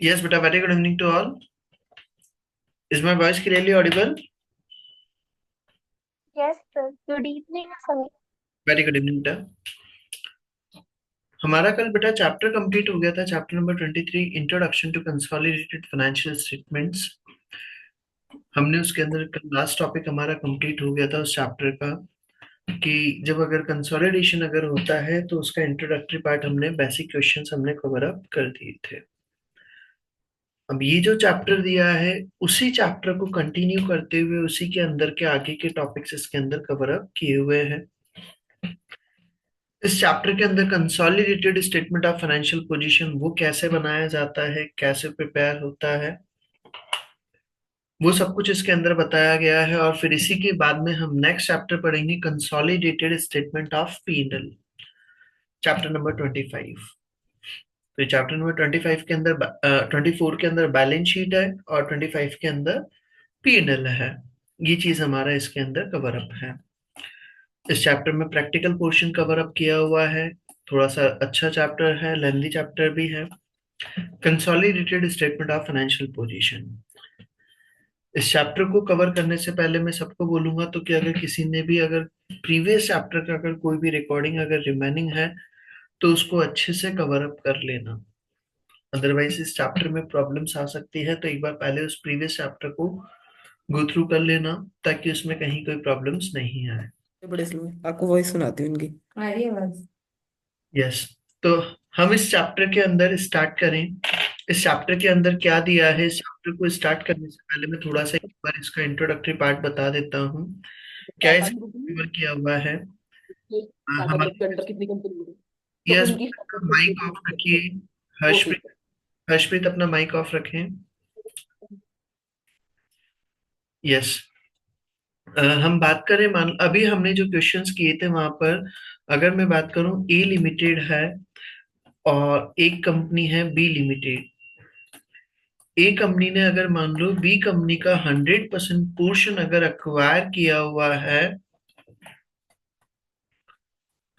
Yes, beta. Very good evening to all. Is my voice clearly audible? Yes, sir. Good evening, sir. Very good evening, beta. हमारा कल बेटा chapter complete हो गया था, chapter number 23, introduction to consolidated financial statements. हमने उसके अंदर कल लास्ट टॉपिक हमारा कंप्लीट हो गया था उस चैप्टर का, कि जब अगर कंसोलिडेशन अगर होता है तो उसका इंट्रोडक्टरी पार्ट हमने बेसिक क्वेश्चंस हमने कवर अप कर दिए थे। अब ये जो चैप्टर दिया है उसी चैप्टर को कंटिन्यू करते हुए उसी के अंदर के आगे के टॉपिक्स इसके अंदर कवर अप किए हुए हैं। इस चैप्टर के अंदर consolidated statement of financial position वो कैसे बनाया जाता है, कैसे प्रिपेयर होता है, वो सब कुछ इसके अंदर बताया गया है। और फिर इसी के बाद में हम नेक्स्ट चैप्टर पढ़ेंगे, consolidated statement of P and L, chapter number 25। तो चैप्टर नंबर 25 के अंदर 24 के अंदर बैलेंस शीट है और 25 के अंदर पी&एल है। ये चीज हमारा इसके अंदर कवर अप है। इस चैप्टर में प्रैक्टिकल पोर्शन कवर अप किया हुआ है। थोड़ा सा अच्छा चैप्टर है, लेंथी चैप्टर भी है। Consolidated statement of financial position, इस चैप्टर को कवर करने से पहले मैं सबको बोलूंगा तो कि अगर किसी ने भी अगर प्रीवियस चैप्टर का अगर कोई भी रिकॉर्डिंग अगर रिमेनिंग है तो उसको अच्छे से कवर अप कर लेना। अदरवाइज इस चैप्टर में प्रॉब्लम्स आ सकती है, तो एक बार पहले उस प्रीवियस चैप्टर को गो थ्रू कर लेना ताकि उसमें कहीं कोई प्रॉब्लम्स नहीं आए। बड़े स्लो है। आपको वॉइस सुनाती हूँ उनकी। आ रही है आवाज। यस। तो हम इस चैप्टर के अंदर स्टार्ट करें। इस चैप्टर के अंदर क्या दिया है, इस चैप्टर को स्टार्ट करने से पहले मैं थोड़ा सा एक बार इसका इंट्रोडक्टरी पार्ट बता देता हूँ। क्या टाटा इसे ग्रुप में कवर किया हुआ है। टाटा ग्रुप के हमारे अंडर कितनी कंपनी है तो यस, उनकी माइक ऑफ रखिए। वो हर्षप्रीत, ठीक है। हर्षप्रीत अपना माइक ऑफ रखें। यस। हम बात करें, मान अभी हमने जो क्वेश्चंस किए थे वहां पर, अगर मैं बात करूं ए लिमिटेड है और एक कंपनी है बी लिमिटेड। ए कंपनी ने अगर मान लो बी कंपनी का 100% पोर्शन अगर अक्वायर किया हुआ है,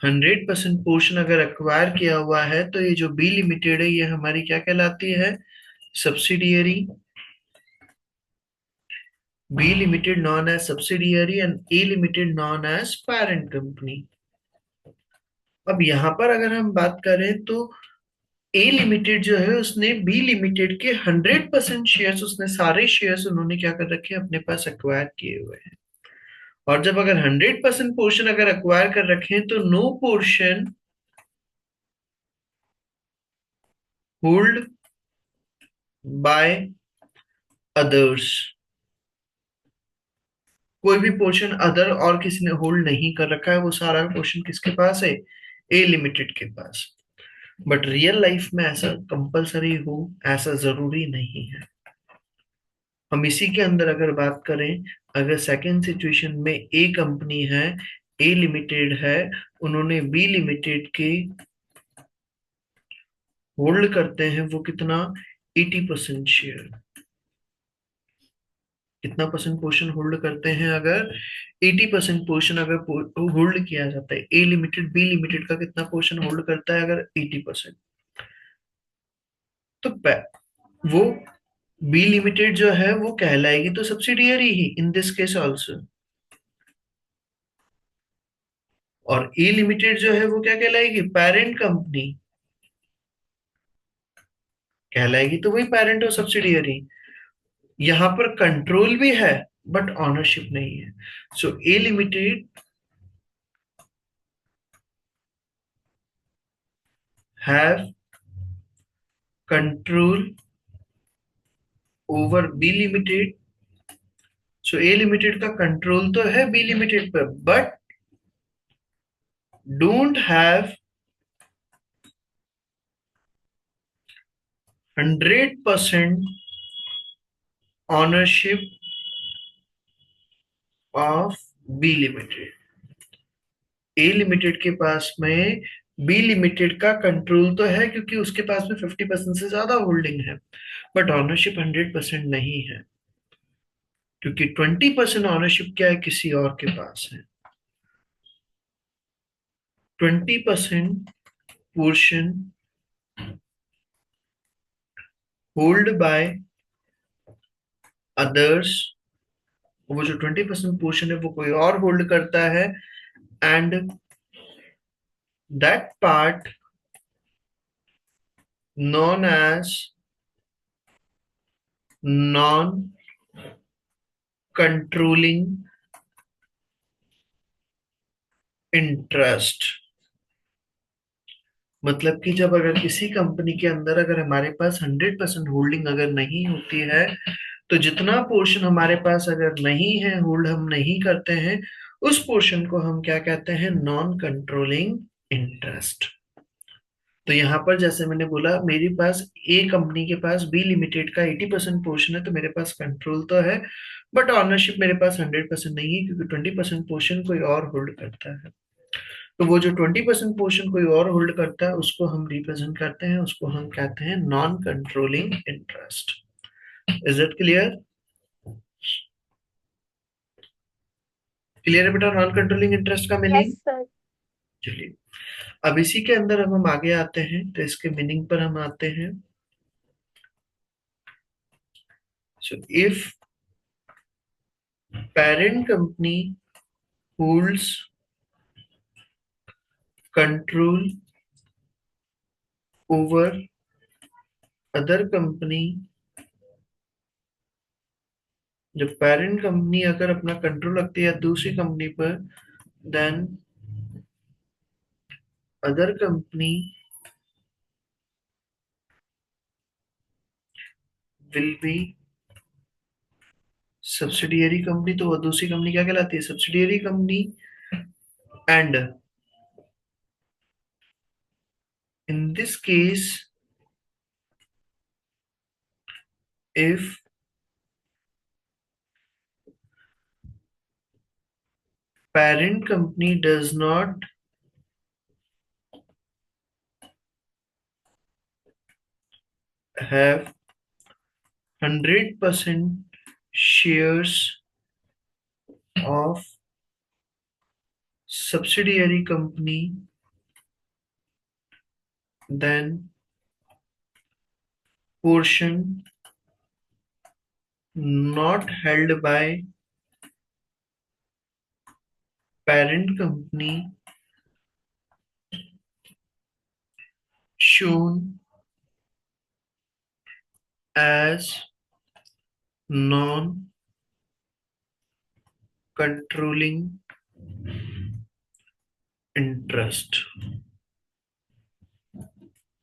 100% पोर्शन अगर अक्वायर किया हुआ है, तो ये जो बी लिमिटेड है ये हमारी क्या कहलाती है, subsidiary. B limited known as subsidiary and A limited known as parent company. अब यहाँ पर अगर हम बात करें तो ए लिमिटेड जो है उसने बी लिमिटेड के 100% शेयर्स, उसने सारे शेयर्स उन्होंने क्या कर रखे हैं, अपने पास एक्वायर किए हुए हैं। और जब अगर 100% पोर्शन अगर एक्वायर कर रखे हैं तो no portion hold by others, कोई भी पोर्शन अदर और किसी ने होल्ड नहीं कर रखा है, वो सारा पोर्शन किसके पास है, ए लिमिटेड के पास। बट रियल लाइफ में ऐसा कंपलसरी हो, ऐसा जरूरी नहीं है। हम इसी के अंदर अगर बात करें, अगर सेकंड सिचुएशन में ए कंपनी है, ए लिमिटेड है, उन्होंने बी लिमिटेड के होल्ड करते हैं वो कितना, 80% शेयर। कितना परसेंट पोर्शन होल्ड करते हैं, अगर 80% पोर्शन अगर होल्ड किया जाता है, ए लिमिटेड बी लिमिटेड का कितना पोर्शन होल्ड करता है, अगर 80%, तो वो बी लिमिटेड जो है वो कहलाएगी तो subsidiary he in this case also. और ए लिमिटेड जो है वो क्या कहलाएगी, पेरेंट कंपनी कहलाएगी, तो वही पेरेंट और सब्सिडियरी। यहाँ पर कंट्रोल भी है बट ऑनरशिप नहीं है। So A limited have control over B limited. So A limited का कंट्रोल तो है बी लिमिटेड पर, but don't have 100% ownership of B limited. A limited के पास में बी लिमिटेड का कंट्रोल तो है क्योंकि उसके पास में 50% से ज्यादा होल्डिंग है, बट ऑनरशिप 100% नहीं है, क्योंकि 20% ऑनरशिप क्या है, किसी और के पास है। 20% पोर्शन होल्ड बाय अदर्स, वो जो 20% पोर्शन है वो कोई और होल्ड करता है, and that part known as non controlling interest. मतलब कि जब अगर किसी कंपनी के अंदर अगर हमारे पास 100% होल्डिंग अगर नहीं होती है, तो जितना पोर्शन हमारे पास अगर नहीं है, होल्ड हम नहीं करते हैं, उस पोर्शन को हम क्या कहते हैं? Non controlling interest. तो यहाँ पर जैसे मैंने बोला, मेरे पास ए कंपनी के पास बी लिमिटेड का 80% पोर्शन है, तो मेरे पास कंट्रोल तो है, बट ऑनरशिप मेरे पास 100% नहीं है, क्योंकि 20% पोर्शन कोई और होल्ड करता है। तो वो जो 20% पोर्शन कोई और होल्ड करता है, उसको हम रिप्रेजेंट करते हैं, उसको हम कहते हैं non controlling interest. Is it clear? Clear है बेटा नॉन कंट्रोलिंग इंटरेस्ट का यस मीनिंग? सर। चलिए, अब इसी के अंदर अब हम आगे आते हैं, तो इसके मीनिंग पर हम आते हैं। So if parent company holds control over other company, जब पेरेंट कंपनी अगर अपना कंट्रोल रखती है दूसरी कंपनी पर, then other company will be subsidiary company. तो वो दूसरी कंपनी क्या कहलाती है? Subsidiary company. And in this case, if parent company does not have 100% shares of subsidiary company, then portion not held by parent company shown as non-controlling interest।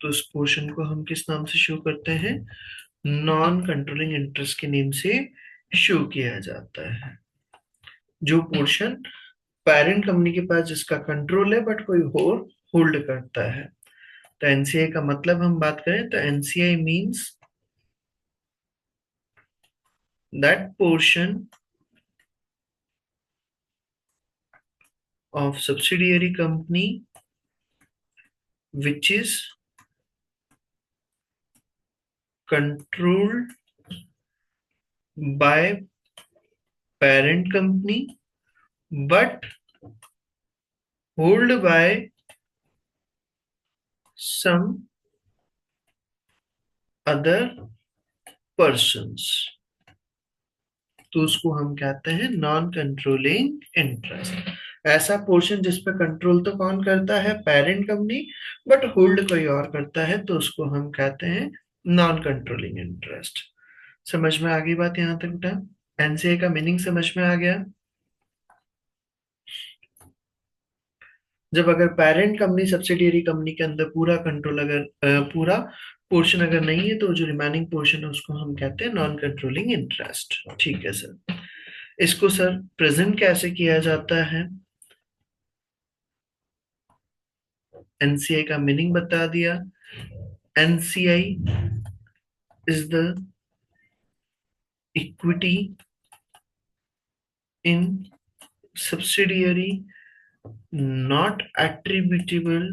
तो इस portion को हम किस नाम से शो करते हैं? नॉन कंट्रोलिंग इंटरेस्ट के नेम से शो किया जाता है। जो पोर्शन पेरेंट कंपनी के पास जिसका कंट्रोल है, बट कोई और होल्ड करता है। तो एनसीआई का मतलब हम बात करें, तो NCI means that portion of subsidiary company which is controlled by parent company but held by some other persons, तो उसको हम कहते हैं नॉन कंट्रोलिंग इंटरेस्ट। ऐसा पोर्शन जिस पे कंट्रोल तो कौन करता है? पेरेंट कंपनी, बट होल्ड कोई और करता है, तो उसको हम कहते हैं नॉन कंट्रोलिंग इंटरेस्ट। समझ में आ गई बात यहां तक बेटा? एनसीए का मीनिंग समझ में आ गया? जब अगर पेरेंट कंपनी सब्सिडियरी कंपनी के अंदर पूरा कंट्रोल अगर पूरा पोर्शन अगर नहीं है, तो जो रिमेनिंग पोर्शन है उसको हम कहते हैं नॉन कंट्रोलिंग इंटरेस्ट। ठीक है सर। इसको सर प्रेजेंट कैसे किया जाता है? एनसीआई का मीनिंग बता दिया। NCI is the equity in subsidiary not attributable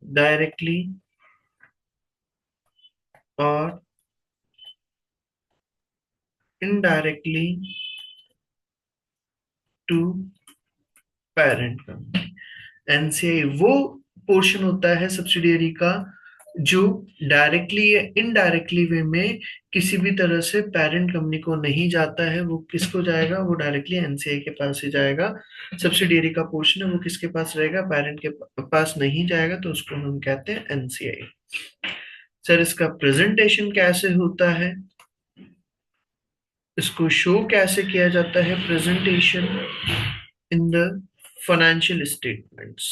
directly or indirectly to parent company। NCI वो पोर्शन होता है सब्सिडियरी का जो डायरेक्टली या इनडायरेक्टली वे में किसी भी तरह से पेरेंट कंपनी को नहीं जाता है, वो किसको जाएगा, वो डायरेक्टली एनसीआई के पास ही जाएगा। सब्सिडियरी का पोर्शन है वो किसके पास रहेगा, पेरेंट के पास नहीं जाएगा, तो उसको हम कहते हैं एनसीआई। सर इसका प्रेजेंटेशन कैसे होता है, इसको शो कैसे किया जाता है, presentation in the financial statements.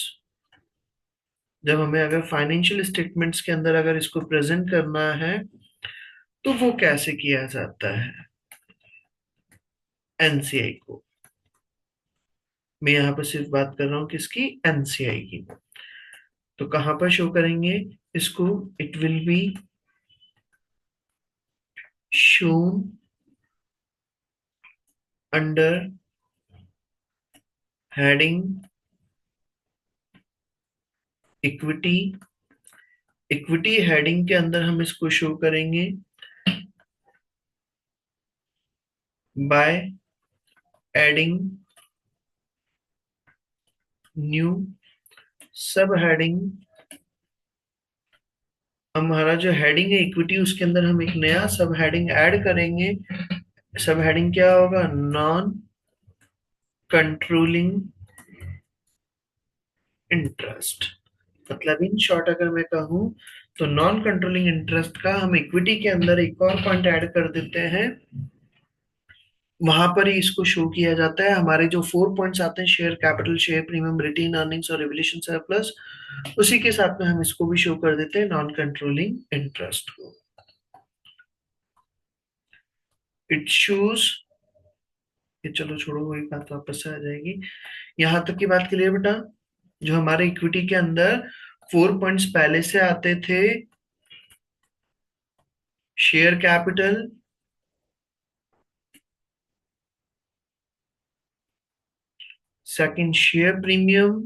जब हमें अगर फाइनेंशियल स्टेटमेंट्स के अंदर अगर इसको प्रेजेंट करना है तो वो कैसे किया जाता है एनसीआई को। मैं यहाँ पर सिर्फ बात कर रहा हूँ किसकी, एनसीआई की। तो कहां पर शो करेंगे इसको, it will be shown under heading equity. Equity heading के अंदर हम इसको शो करेंगे बाय एडिंग न्यू सब हेडिंग। हमारा जो हेडिंग है इक्विटी, उसके अंदर हम एक नया सब हेडिंग ऐड करेंगे। सब हेडिंग क्या होगा, नॉन कंट्रोलिंग इंटरेस्ट। मतलब इन शॉर्ट अगर मैं कहूं तो नॉन कंट्रोलिंग इंटरेस्ट का हम इक्विटी के अंदर एक और पॉइंट ऐड कर देते हैं, वहां पर ही इसको शो किया जाता है। हमारे जो 4 पॉइंट्स आते हैं, share capital, share premium, retain earnings और रिवोल्यूशन सरप्लस, उसी के साथ में हम इसको भी शो कर देते हैं नॉन कंट्रोलिंग इंटरेस्ट को। इट शोज, ये चलो छोड़ो वही बात वापस से आ जाएगी। यहां तक की बात क्लियर बेटा। जो हमारे इक्विटी के अंदर 4 पॉइंट्स पहले से आते थे, share capital, second share premium,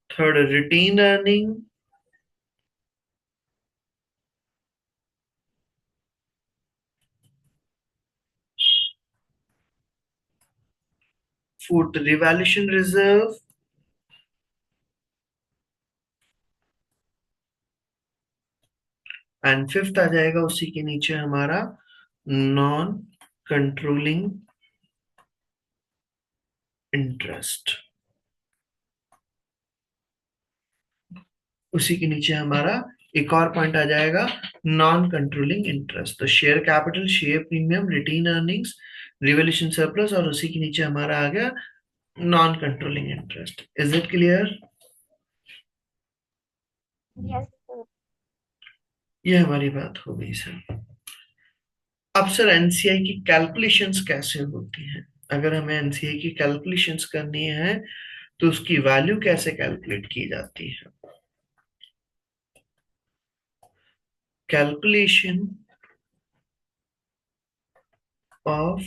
third retained earning, fourth revaluation reserve, and fifth आ जाएगा उसी के नीचे हमारा नॉन कंट्रोलिंग इंटरेस्ट। उसी के नीचे हमारा एक और पॉइंट आ जाएगा नॉन कंट्रोलिंग इंटरेस्ट। तो share capital, share premium, retain earnings, revolution surplus, और उसी के नीचे हमारा आ गया non controlling interest. Is it clear? Yes sir. ये हमारी बात हो गई सर। अब सर एनसीआई की कैलकुलेशंस कैसे होती हैं, अगर हमें एनसीआई की कैलकुलेशंस करनी है तो उसकी वैल्यू कैसे कैलकुलेट की जाती है। कैलकुलेशन ऑफ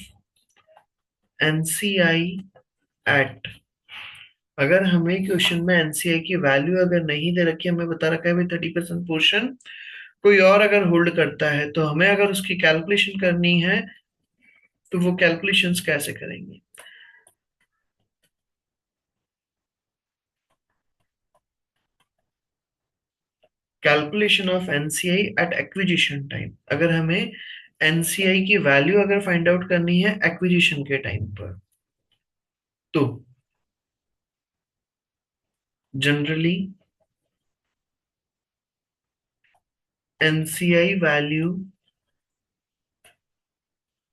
एनसीआई एट, अगर हमें क्वेश्चन में एनसीआई की वैल्यू अगर नहीं दे रखी, हमें बता रखा है भाई 30% पोर्शन कोई और अगर होल्ड करता है, तो हमें अगर उसकी कैलकुलेशन करनी है तो वो कैलकुलेशंस कैसे करेंगे। Calculation of NCI at acquisition time, अगर हमें एनसीआई की वैल्यू अगर फाइंड आउट करनी है एक्विजिशन के टाइम पर, तो generally NCI value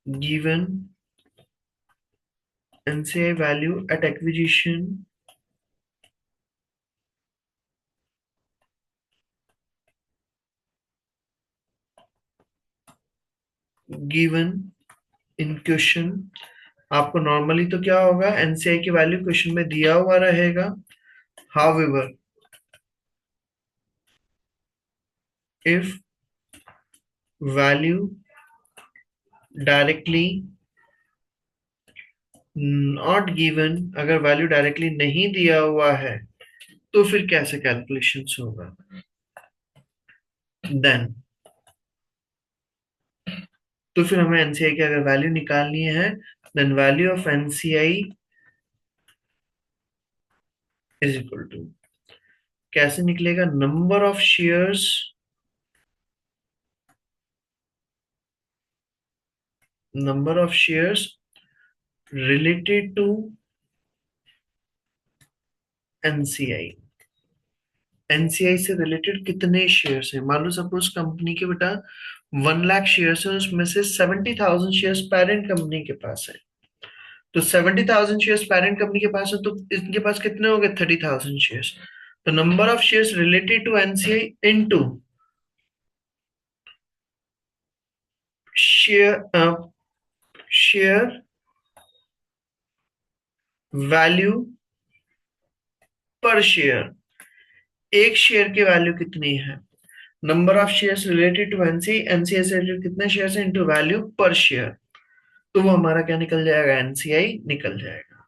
given, NCI value at acquisition given in question. आपको नॉर्मली तो क्या होगा, एनसीआई की वैल्यू क्वेश्चन में दिया हुआ रहेगा, however if value directly not given, अगर वैल्यू डायरेक्टली नहीं दिया हुआ है तो फिर कैसे कैलकुलेशंस होगा। देन तो फिर हमें एनसीआई की अगर वैल्यू निकालनी है then value of NCI is equal to, कैसे निकलेगा, number of shares related to NCI. NCI से रिलेटेड कितने शेयर्स हैं, मान लो सपोज कंपनी के बेटा 1 लाख शेयर्स है, उसमें से 70,000 शेयर्स पेरेंट कंपनी के पास है। तो 70,000 शेयर्स पेरेंट कंपनी के पास है, तो इनके पास कितने हो गए, 30,000 शेयर्स। तो number of shares related to NCI into share share value per share, एक शेयर की वैल्यू कितनी है, number of shares related to NCI, NCI से रिलेटेड कितने शेयर्स हैं इनटू वैल्यू पर शेयर। तो वो हमारा क्या निकल जाएगा, एनसीआई निकल जाएगा।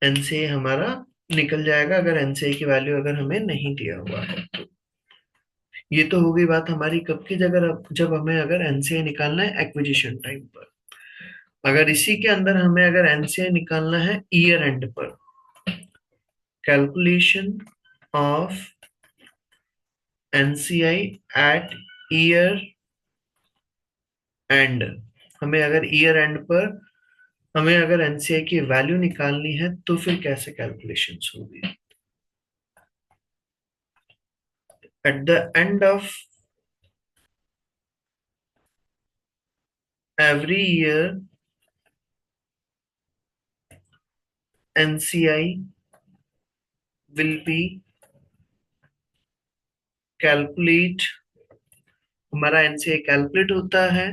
एनसीआई हमारा निकल जाएगा अगर एनसीआई की वैल्यू अगर हमें नहीं दिया हुआ है तो। ये तो हो गई बात हमारी कब की, जब हमें अगर एनसीआई निकालना है एक्विजिशन टाइम पर। अगर इसी के अंदर हमें अगर एनसीआई निकालना है ईयर एंड पर, calculation of NCI at year end, हमें अगर ईयर एंड पर हमें अगर एनसीआई की वैल्यू निकालनी है तो फिर कैसे कैलकुलेशंस होगी। At the end of every year NCI will be calculate, हमारा एनसीआई कैलकुलेट होता है।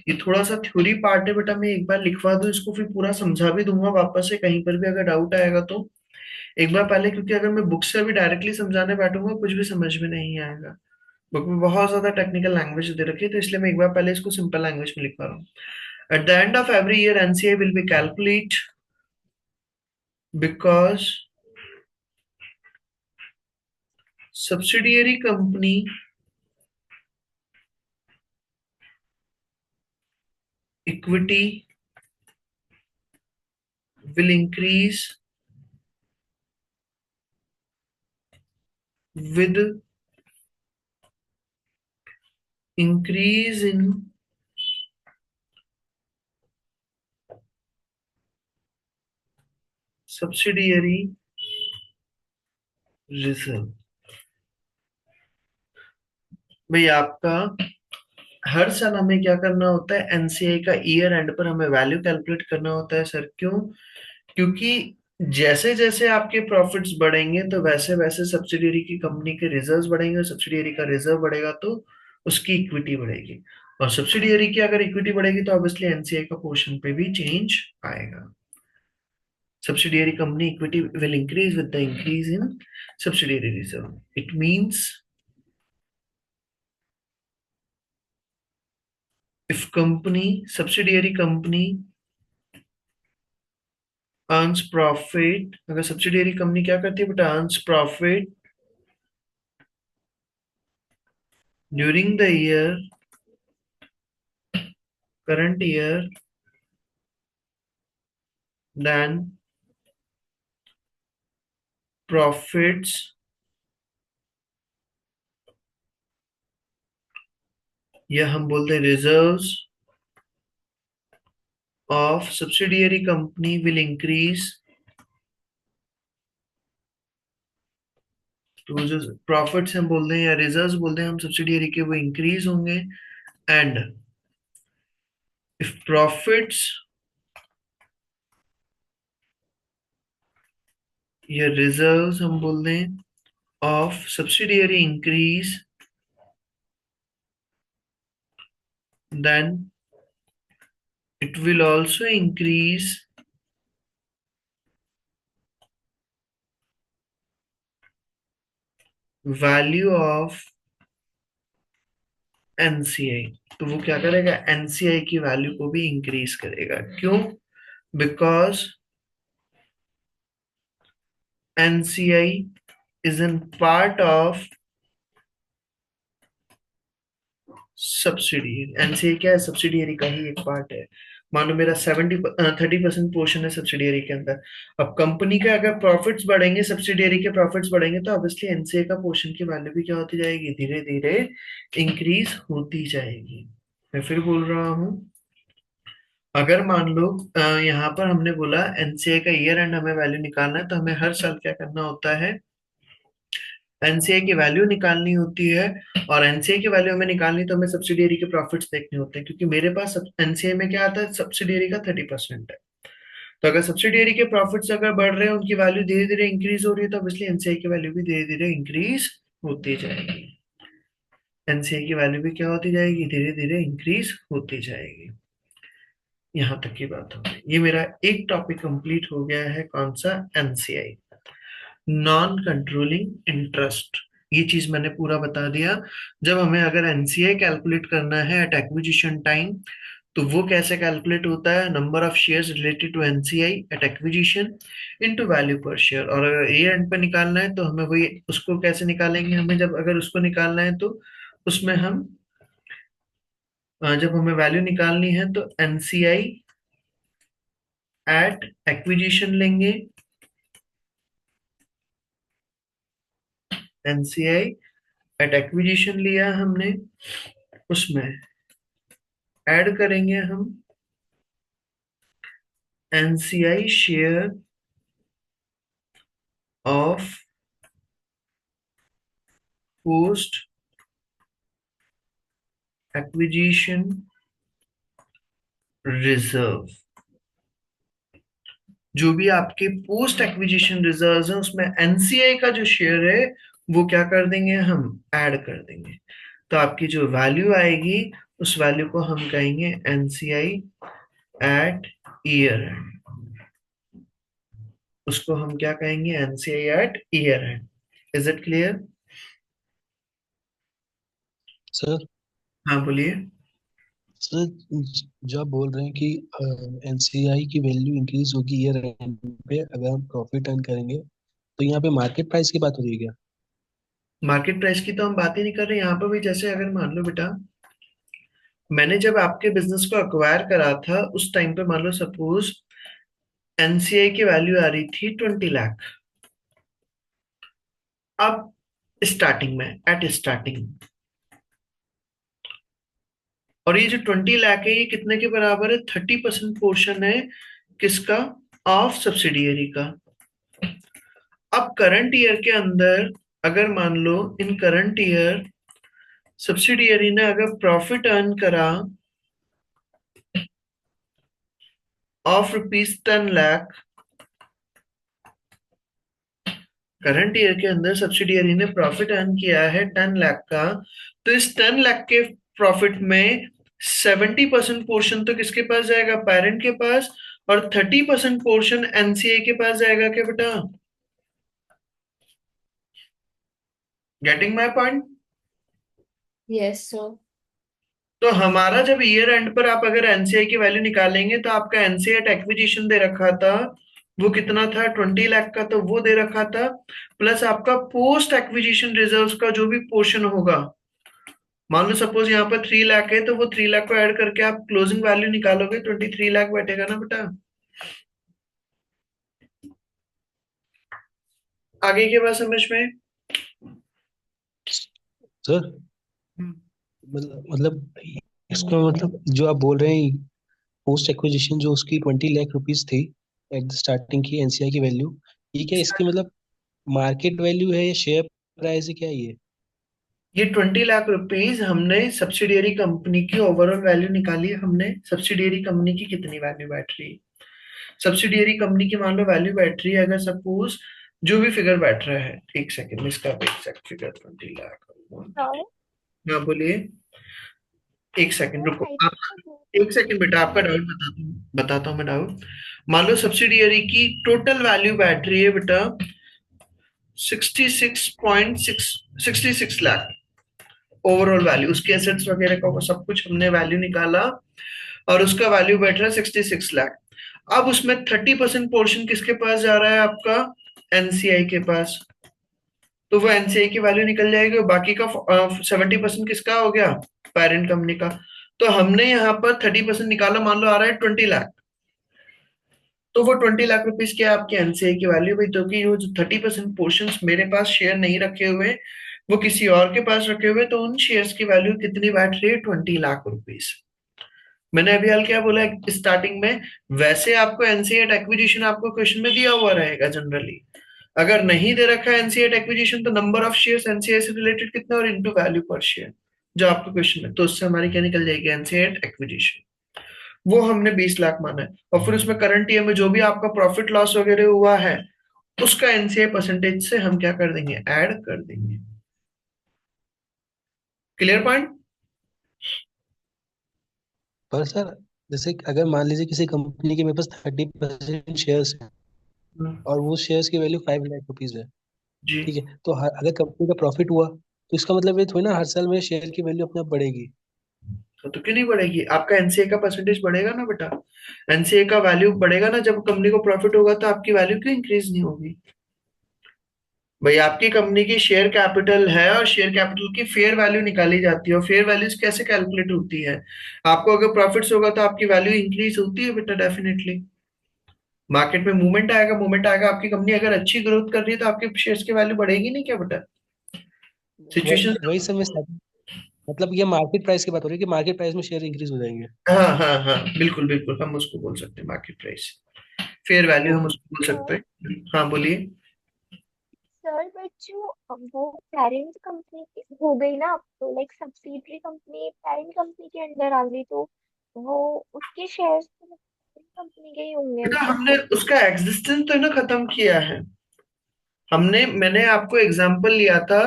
ये थोड़ा सा थ्योरी पार्ट है बेटा, मैं एक बार लिखवा दूं इसको, फिर पूरा समझा भी दूंगा वापस से, कहीं पर भी अगर डाउट आएगा तो एक बार पहले, क्योंकि अगर मैं बुक से अभी डायरेक्टली समझाने बैठूंगा कुछ भी समझ में नहीं आएगा। बुक में बहुत ज्यादा टेक्निकल लैंग्वेज दे रखी है, तो इसलिए मैं एक बार पहले इसको सिंपल लैंग्वेज में लिखवा रहा हूँ। At the end of every year NCI will be calculate because subsidiary company equity will increase with increase in subsidiary reserve। भाई आपका हर साल हमें क्या करना होता है, एनसीआई का ईयर एंड पर हमें वैल्यू कैलकुलेट करना होता है सर, क्यों, क्योंकि जैसे जैसे आपके प्रॉफिट्स बढ़ेंगे तो वैसे वैसे सब्सिडियरी की कंपनी के रिजर्व्स बढ़ेंगे, सब्सिडियरी का रिजर्व बढ़ेगा तो उसकी इक्विटी बढ़ेगी, और सब्सिडियरी की अगर इक्विटी बढ़ेगी तो ऑब्वियसली एनसीआई का पोर्शन पे भी चेंज आएगा। Subsidiary company equity will increase with the increase in subsidiary reserve. It means if subsidiary company earns profit, अगर subsidiary company क्या करती है बेटा, earns profit during the current year, then profits, या हम बोलते हैं reserves of subsidiary company will increase। तो जो प्रॉफिट्स हम बोलते हैं या रिजर्व्स बोलते हैं हम सब्सिडियरी के, वो इंक्रीज होंगे। एंड इफ प्रॉफिट्स या रिजर्व्स हम बोल दें of subsidiary increase, then it will also increase value of NCI. तो वो क्या करेगा, एनसीआई की वैल्यू को भी इंक्रीज करेगा, क्यों, because NCI is an part of subsidiary. NCI क्या है, सब्सिडियरी का ही एक पार्ट है। मान लो मेरा 30% पोर्शन है सब्सिडियरी के अंदर। अब कंपनी के अगर प्रॉफिट्स बढ़ेंगे, सब्सिडियरी के प्रॉफिट्स बढ़ेंगे, तो ऑब्वियसली एनसीए का पोर्शन की वैल्यू भी क्या होती जाएगी, धीरे धीरे इंक्रीज होती जाएगी। मैं फिर बोल रहा हूँ, अगर मान लो यहाँ पर हमने बोला एनसीए का ईयर एंड हमें वैल्यू निकालना है, तो हमें हर साल क्या करना होता है, एनसीए की वैल्यू निकालनी होती है। और एनसीए की वैल्यू हमें निकालनी, तो हमें सब्सिडियरी के प्रॉफिट्स देखने होते हैं, क्योंकि मेरे पास एनसीए में क्या आता है, सब्सिडियरी का 30% है। तो अगर सब्सिडियरी के प्रॉफिट्स अगर बढ़ रहे हैं, उनकी वैल्यू धीरे धीरे इंक्रीज हो रही है, तो ऑब्वियसली एनसीए की वैल्यू भी धीरे धीरे इंक्रीज होती जाएगी। एनसीए की वैल्यू भी क्या होती जाएगी, धीरे धीरे इंक्रीज होती जाएगी। यहां तक की बात हो गई। ये मेरा एक टॉपिक कंप्लीट हो गया है, कौन सा, एनसीआई, नॉन कंट्रोलिंग इंटरेस्ट। ये चीज मैंने पूरा बता दिया। जब हमें अगर एनसीआई कैलकुलेट करना है एट एक्विजिशन टाइम, तो वो कैसे कैलकुलेट होता है, number of shares related to NCI at acquisition into value per share. और अगर ए एंड पे निकालना है, तो हमें वही, उसको कैसे निकालेंगे, हमें जब अगर उसको निकालना है, तो उसमें हम जब हमें वैल्यू निकालनी है, तो एनसीआई एट एक्विजिशन लेंगे। एनसीआई एट एक्विजिशन लिया हमने, उसमें ऐड करेंगे हम NCI share of post acquisition reserve. जो भी आपके पोस्ट एक्विजिशन रिजर्व है, उसमें एनसीआई का जो शेयर है, वो क्या कर देंगे, हम ऐड कर देंगे। तो आपकी जो वैल्यू आएगी, उस वैल्यू को हम कहेंगे एनसीआई एट ईयर एंड। उसको हम क्या कहेंगे, NCI at year end. Is it clear? Sir हाँ बोलिए। सर जो आप बोल रहे हैं कि एनसीआई की वैल्यू इंक्रीज होगी ईयर एंड पे अगर हम प्रॉफिट अर्न करेंगे, तो यहाँ पे मार्केट प्राइस की बात हो रही है क्या? मार्केट प्राइस की तो हम बात ही नहीं कर रहे यहाँ पर भी। जैसे अगर मान लो बेटा, मैंने जब आपके बिजनेस को अक्वायर करा था, उस टाइम पे मान लो सपोज एनसीआई की वैल्यू आ रही थी 20 लाख। अब स्टार्टिंग में, एट स्टार्टिंग, और ये जो 20 लाख है, ये कितने के बराबर है, 30% पोर्शन है किसका, ऑफ सब्सिडियरी का। अब करंट ईयर के अंदर अगर मान लो, इन करंट ईयर सब्सिडियरी ने अगर प्रॉफिट अर्न करा ऑफ ₹10 लाख, करंट ईयर के अंदर सब्सिडियरी ने प्रॉफिट अर्न किया है 10 लाख का, तो इस 10 लाख के प्रॉफिट में 70% पोर्शन तो किसके पास जाएगा, पेरेंट के पास, और 30% पोर्शन एनसीआई के पास जाएगा क्या बेटा? Getting my point? Yes sir. तो हमारा जब ईयर एंड पर आप अगर एनसीआई की वैल्यू निकालेंगे, तो आपका एनसीआई एट एक्विजिशन दे रखा था, वो कितना था, 20 लाख का, तो वो दे रखा था, प्लस आपका पोस्ट एक्विजिशन रिजर्व का जो भी पोर्शन होगा। मान लो सपोज यहाँ पर 3 लाख है, तो वो 3 लाख को ऐड करके आप क्लोजिंग वैल्यू निकालोगे, 23 लाख बैठेगा ना बेटा। आगे के बाद समझ में? सर मतलब इसका मतलब जो आप बोल रहे हैं, पोस्ट एक्विजिशन जो उसकी 20 लाख रुपीज थी एट द स्टार्टिंग की एनसीआई की वैल्यू, ये क्या इसकी मतलब मार्केट वैल्यू है या शेयर प्राइस है, क्या ये? ये 20 लाख रुपीज हमने सब्सिडियरी कंपनी की ओवरऑल वैल्यू निकाली है। हमने सब्सिडियरी कंपनी की कितनी वैल्यू बैठ रही है, सब्सिडियरी कंपनी की मान लो वैल्यू बैठ रही है, अगर सपोज जो भी फिगर बैठ रहा है, एक सेकंड, इसका एग्जैक्ट फिगर 20 लाख। सॉरी। हाँ बोलिए। एक सेकंड सर रुको आई आप। थिंक एक सेकंड बेटा, आपका डाउट बताता हूँ मैं डाउट। मान लो सब्सिडियरी की टोटल वैल्यू बैठ रही है बेटा 66.6 ओवरऑल वैल्यू, उसके एसेट्स वगैरह का वो सब कुछ हमने वैल्यू निकाला, और उसका वैल्यू बैठ रहा है 66 लाख। अब उसमें 30% पोर्शन किसके पास जा रहा है, आपका एनसीआई के पास। तो वो एनसीआई की वैल्यू निकल जाएगी, और बाकी का 70% किसका हो गया, पेरेंट कंपनी का। तो हमने यहाँ पर 30% निकाला, मान लो आ रहा है 20 लाख। तो वो 20 लाख रुपीस क्या है आपके एनसीए की वैल्यू भाई, तो कि वो जो 30% पोर्शन मेरे पास शेयर नहीं रखे हुए, वो किसी और के पास रखे हुए, तो उन शेयर्स की वैल्यू कितनी बैठ रही है, 20 लाख रुपीस। मैंने अभी हाल क्या बोला स्टार्टिंग में, वैसे आपको एनसीए एक्विजिशन आपको क्वेश्चन में दिया हुआ रहेगा जनरली। अगर नहीं दे रखा है एनसीए एक्विजिशन, तो नंबर ऑफ शेयर्स एनसीए से रिलेटेड कितना और इनटू वैल्यू पर शेयर, जो आपको क्वेश्चन में, तो उससे हमारी क्या निकल जाएगी, एनसीए एक्विजिशन। वो हमने 20 लाख माना है, और फिर उसमें करंट ईयर में जो भी आपका प्रॉफिट लॉस वगैरह हुआ है, उसका एनसीए परसेंटेज से हम क्या कर देंगे, ऐड कर देंगे। Clear point? पर सर, जैसे अगर मान लीजिए किसी कंपनी के मेरे पास 30% शेयर्स है और वो शेयर्स की वैल्यू 5 लाख रुपीज है, जी। ठीक है, तो अगर कंपनी का प्रॉफिट हुआ तो इसका मतलब ये थोड़ी ना हर साल मेरे शेयर की वैल्यू अपने आप बढ़ेगी। तो क्यों नहीं बढ़ेगी, आपका एनसीए का परसेंटेज बढ़ेगा ना बेटा। एनसीए का वैल्यू बढ़ेगा ना, जब कंपनी को प्रॉफिट होगा तो आपकी वैल्यू क्यों इंक्रीज नहीं होगी। भाई आपकी कंपनी की शेयर कैपिटल है, और शेयर कैपिटल की फेयर वैल्यू निकाली जाती है, और फेयर वैल्यूज कैसे कैलकुलेट होती है, आपको अगर प्रॉफिट्स होगा तो आपकी वैल्यू इंक्रीज होती है बेटा, डेफिनेटली। मार्केट में मूवमेंट आएगा, मूवमेंट आएगा, आपकी कंपनी अगर अच्छी ग्रोथ कर रही है तो आपके शेयर्स की वैल्यू बढ़ेगी नहीं क्या बेटा। सिचुएशन। वही वही सब मैं मतलब ये मार्केट प्राइस की बात हो रही है कि मार्केट प्राइस में शेयर इंक्रीज हो जाएंगे। हाँ हाँ हाँ, बिल्कुल बिल्कुल, हम उसको बोल सकते हैं मार्केट प्राइस, फेयर वैल्यू हम ओके। उसको बोल सकते सर हैं। हाँ बोलिए। सर बट जो वो पेरेंट कंपनी हो गई ना, अब तो like subsidiary company parent company के अंडर आ गई, तो वो उसके शेयर्स तो कंपनी के ही होंगे बेटा मतलब। हमने उसका एग्जिस्टेंस तो ना खत्म किया है। मैंने आपको एग्जाम्पल लिया था,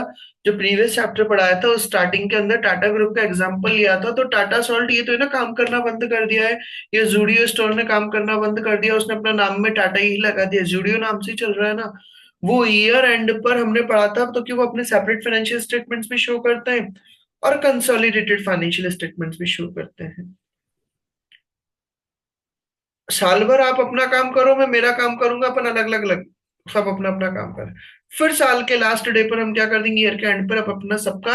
जो प्रीवियस चैप्टर पढ़ाया था, उस स्टार्टिंग के अंदर टाटा ग्रुप का एग्जाम्पल लिया था, तो टाटा सॉल्ट ये तो है ना काम करना बंद कर दिया है, ये जूडियो स्टोर ने काम करना बंद कर दिया, उसने अपना नाम में टाटा ही लगा दिया, जूडियो नाम से ही चल रहा है ना। वो ईयर एंड पर हमने पढ़ा था, तो कि वो अपने सेपरेट फाइनेंशियल स्टेटमेंट्स भी शो करते हैं और कंसोलिडेटेड फाइनेंशियल स्टेटमेंट्स भी शो करते हैं। साल भर आप अपना काम करो, मैं मेरा काम करूंगा, अपन अलग अलग अलग, सब अपना अपना काम करें। फिर साल के लास्ट डे पर हम क्या कर देंगे, ईयर के एंड पर आप अपना सबका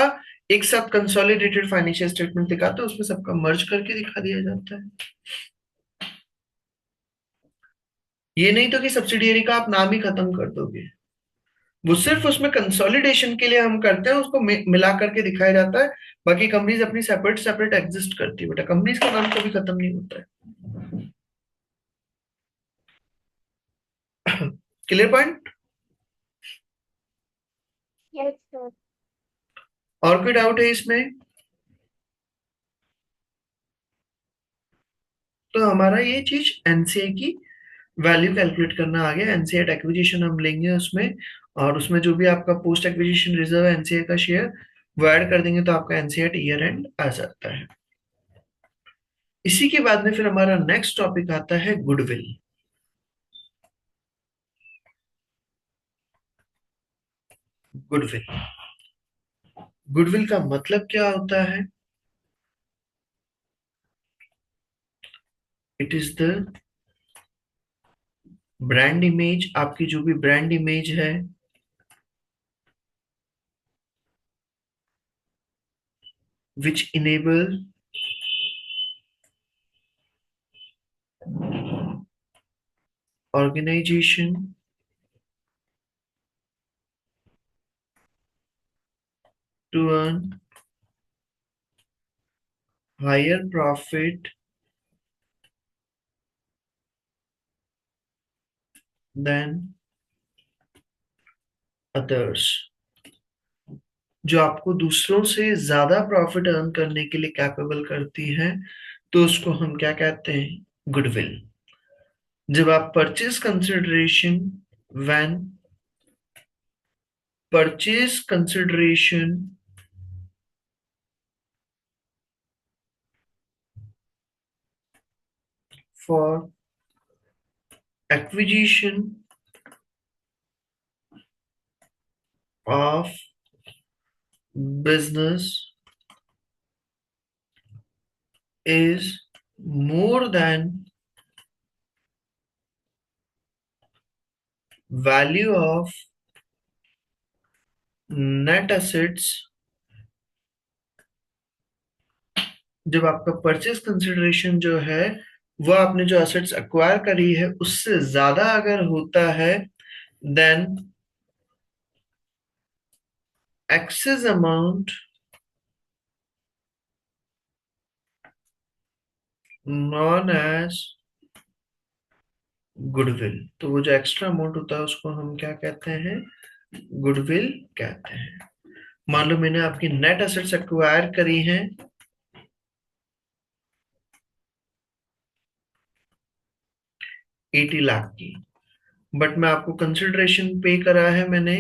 एक साथ कंसोलिडेटेड फाइनेंशियल स्टेटमेंट दिखाते हैं, उसमें सबका मर्ज करके दिखा दिया जाता है। ये नहीं तो कि सब्सिडियरी का आप नाम ही खत्म कर दोगे, वो सिर्फ उसमें कंसोलिडेशन के लिए हम करते हैं, उसको मिला करके दिखाया जाता है। बाकी कंपनीज अपनी सेपरेट सेपरेट एग्जिस्ट करती है बेटा, कंपनीज का नाम कभी खत्म नहीं होता है। Clear point? Yes sir. और कोई डाउट है इसमें? तो हमारा ये चीज एनसीए की वैल्यू कैलकुलेट करना आ गया, एनसीए एक्विजिशन हम लेंगे उसमें, और उसमें जो भी आपका पोस्ट एक्विजिशन रिजर्व है एनसीए का शेयर, वो ऐड कर देंगे, तो आपका एनसीए ईयर एंड आ जाता है। इसी के बाद में फिर हमारा नेक्स्ट टॉपिक आता है गुडविल। गुडविल, गुडविल का मतलब क्या होता है? It is the brand image, आपकी जो भी ब्रांड इमेज है, विच enable organization to earn higher profit than others, जो आपको दूसरों से ज्यादा प्रॉफिट अर्न करने के लिए कैपेबल करती है, तो उसको हम क्या कहते हैं, गुडविल। जब आप purchase consideration, when purchase consideration for acquisition of business is more than value of net assets जब आपका परचेज कंसिडरेशन जो है वो आपने जो असेट्स एक्वायर करी है उससे ज्यादा अगर होता है, then excess amount known as goodwill. तो वो जो एक्स्ट्रा अमाउंट होता है उसको हम क्या कहते हैं? गुडविल कहते हैं। मान लो मैंने आपकी नेट एसेट्स एक्वायर करी हैं 80 लाख की, बट मैं आपको कंसिडरेशन पे करा है मैंने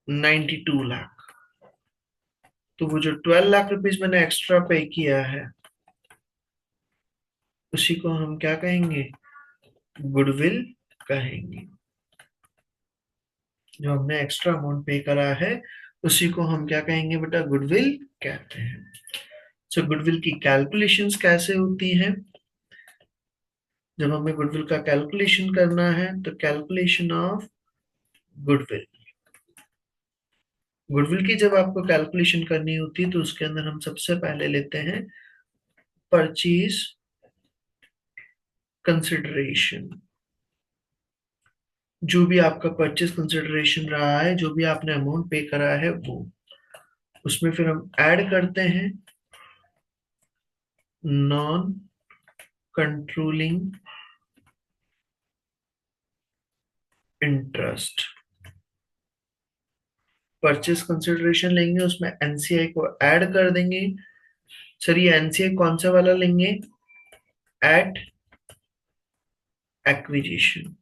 92 लाख। तो वो जो 12 लाख रुपीस मैंने एक्स्ट्रा पे किया है उसी को हम क्या कहेंगे? गुडविल कहेंगे। जो हमने एक्स्ट्रा अमाउंट पे करा है उसी को हम क्या कहेंगे बेटा? गुडविल कहते हैं। सो गुडविल की कैलकुलेशंस कैसे होती हैं? जब हमें गुडविल का कैलकुलेशन करना है तो कैलकुलेशन ऑफ गुडविल, गुडविल की जब आपको कैलकुलेशन करनी होती है तो उसके अंदर हम सबसे पहले लेते हैं परचेज कंसिडरेशन। जो भी आपका परचेज कंसिडरेशन रहा है, जो भी आपने अमाउंट पे करा है वो, उसमें फिर हम ऐड करते हैं non controlling interest. Purchase consideration लेंगे उसमें एनसीआई को ऐड कर देंगे। सर ये एनसीआई कौन सा वाला लेंगे? At acquisition.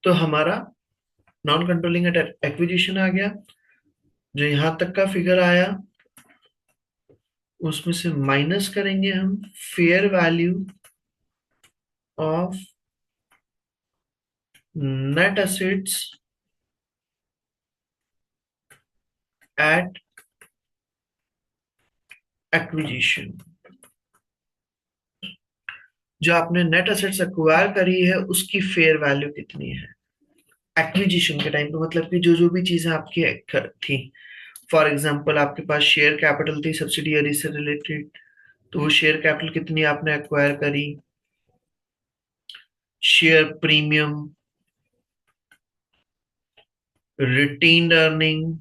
तो हमारा नॉन कंट्रोलिंग एट एक्विजिशन आ गया। जो यहां तक का फिगर आया उसमें से माइनस करेंगे हम fair value of net assets at acquisition. जो आपने नेट एसेट्स एक्वायर करी है उसकी फेयर वैल्यू कितनी है एक्विजिशन के टाइम पे, मतलब कि जो जो भी चीजें आपकी थी। फॉर एग्जांपल आपके पास शेयर कैपिटल थी सब्सिडियरी से रिलेटेड, तो वो शेयर कैपिटल कितनी आपने एक्वायर करी। शेयर प्रीमियम, रिटेन्ड अर्निंग,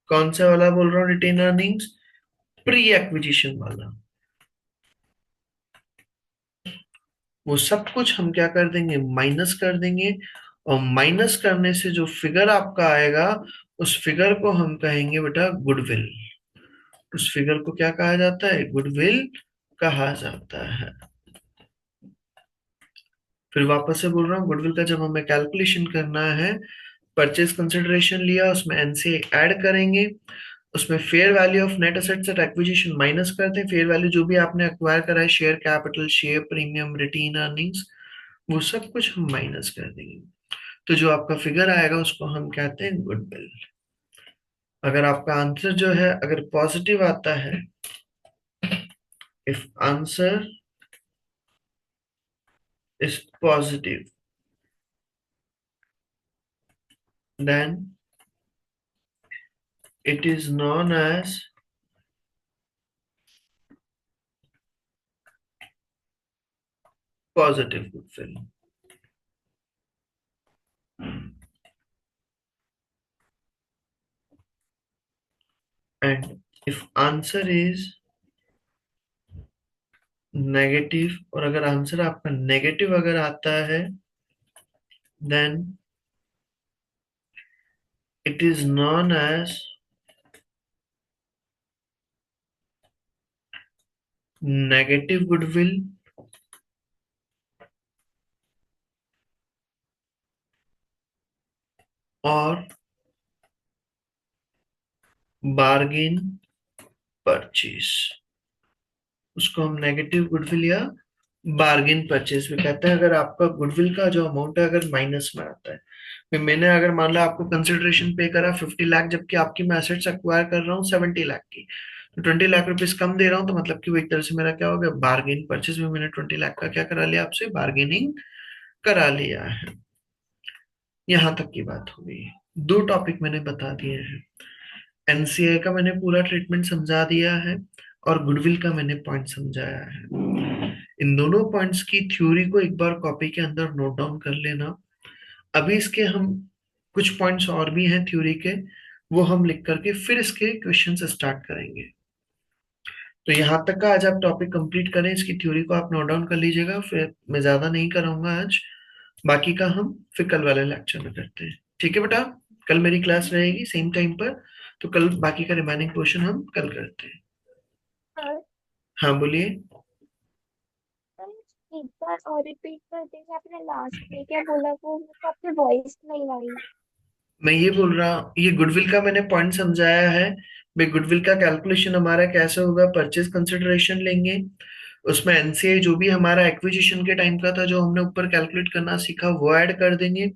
कौन सा वाला बोल रहा हूँ रिटेन अर्निंग्स? प्री एक्विजिशन वाला। वो सब कुछ हम क्या कर देंगे? माइनस कर देंगे। और माइनस करने से जो फिगर आपका आएगा उस फिगर को हम कहेंगे बेटा गुडविल। उस फिगर को क्या कहा जाता है? गुडविल कहा जाता है। फिर वापस से बोल रहा हूँ, गुडविल का जब हमें कैलकुलेशन करना है, परचेज कंसिडरेशन लिया उसमें एनसीए ऐड करेंगे, उसमें fair value of net assets at acquisition minus करते हैं। फेयर वैल्यू जो भी आपने एक्वायर करा है, share capital, share premium, retain earnings, वो सब कुछ हम माइनस कर देंगे। तो जो आपका फिगर आएगा उसको हम कहते हैं गुडविल। अगर आपका आंसर जो है अगर पॉजिटिव आता है, if answer is positive, then it is known as positive goodwill. And if answer is negative, और अगर आंसर आपका नेगेटिव अगर आता है, then it is known as negative goodwill और बार्गेन परचेज। उसको हम नेगेटिव गुडविल या बार्गेन परचेज भी कहते हैं। अगर आपका गुडविल का जो अमाउंट है अगर माइनस में आता है, मैंने अगर मान लो आपको कंसिडरेशन पे करा 50 लाख, जबकि आपकी मैं एसेट्स एक्वायर कर रहा हूँ 70 लाख की, 20 लाख रुपीज कम दे रहा हूं तो मतलब कि वो एक तरह से मेरा क्या हो गया, बार्गेन परचेज में मैंने 20 लाख का क्या करा लिया, आपसे बार्गेनिंग करा लिया है। यहां तक की बात हो गई। दो टॉपिक मैंने बता दिए हैं। एनसीए का मैंने पूरा ट्रीटमेंट समझा दिया है और गुडविल का मैंने पॉइंट समझाया है। इन दोनों पॉइंट्स की थ्योरी को एक बार कॉपी के अंदर नोट डाउन कर लेना। अभी इसके हम कुछ पॉइंट्स और भी हैं थ्योरी के, वो हम लिख करके फिर इसके क्वेश्चंस स्टार्ट करेंगे। तो यहाँ तक का आज आप टॉपिक कंप्लीट करें, इसकी थ्योरी को आप नोट डाउन कर लीजिएगा, फिर मैं ज्यादा नहीं कराऊंगा आज। बाकी का हम फिर कल वाले लेक्चर में करते हैं, ठीक है बेटा? कल मेरी क्लास रहेगी सेम टाइम पर, तो कल बाकी का रिमेनिंग पोर्शन हम कल करते हैं। सर हाँ बोलिए। सर एक बार और रिपीट कर देंगे, आपने लास्ट में क्या बोला, वो मेरे को आपकी वॉइस नहीं आई। मैं ये बोल रहा हूँ, ये गुडविल का मैंने पॉइंट समझाया है। भाई गुडविल का कैलकुलेशन हमारा कैसे होगा, परचेज कंसिडरेशन लेंगे, उसमें एनसीआई जो भी हमारा एक्विजिशन के टाइम का था जो हमने ऊपर कैलकुलेट करना सीखा वो ऐड कर देंगे,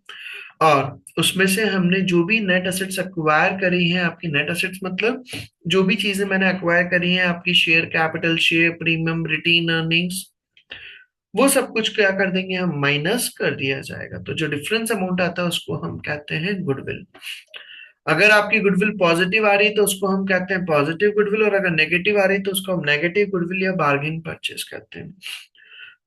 और उसमें से हमने जो भी नेट एसेट्स एक्वायर करी हैं, आपकी नेट एसेट्स मतलब जो भी चीजें मैंने एक्वायर करी हैं, आपकी share capital, share premium, retain earnings, वो सब कुछ क्या कर देंगे हम, माइनस कर दिया जाएगा। तो जो डिफरेंस अमाउंट आता है उसको हम कहते हैं गुडविल। अगर आपकी गुडविल पॉजिटिव आ रही है तो उसको हम कहते हैं पॉजिटिव गुडविल, और अगर नेगेटिव आ रही है तो उसको हम नेगेटिव गुडविल या बार्गेन परचेज कहते हैं।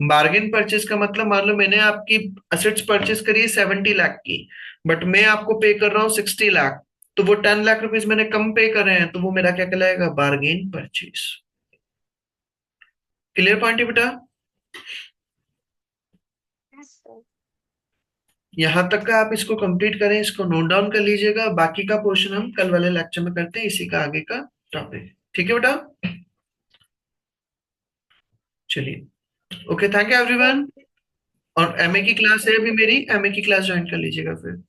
बार्गेन परचेज का मतलब, मान लो मैंने आपकी असेट्स परचेज करी है 70 लाख की, बट मैं आपको पे कर रहा हूँ 60 लाख, तो वो 10 लाख रुपीज मैंने कम पे कर रहे हैं, तो वो मेरा क्या कहलाएगा, बार्गेन परचेज। क्लियर पॉइंट है बेटा? Yes sir. यहां तक का आप इसको कंप्लीट करें, इसको नोट डाउन कर लीजिएगा, बाकी का पोर्शन हम कल वाले लेक्चर में करते हैं, इसी का आगे का टॉपिक, ठीक है बेटा? चलिए, okay, thank you everyone. Okay. और एमए की थैंक यू क्लास है सर। अभी मेरी, एमए की क्लास ज्वाइन कर लीजिएगा फिर।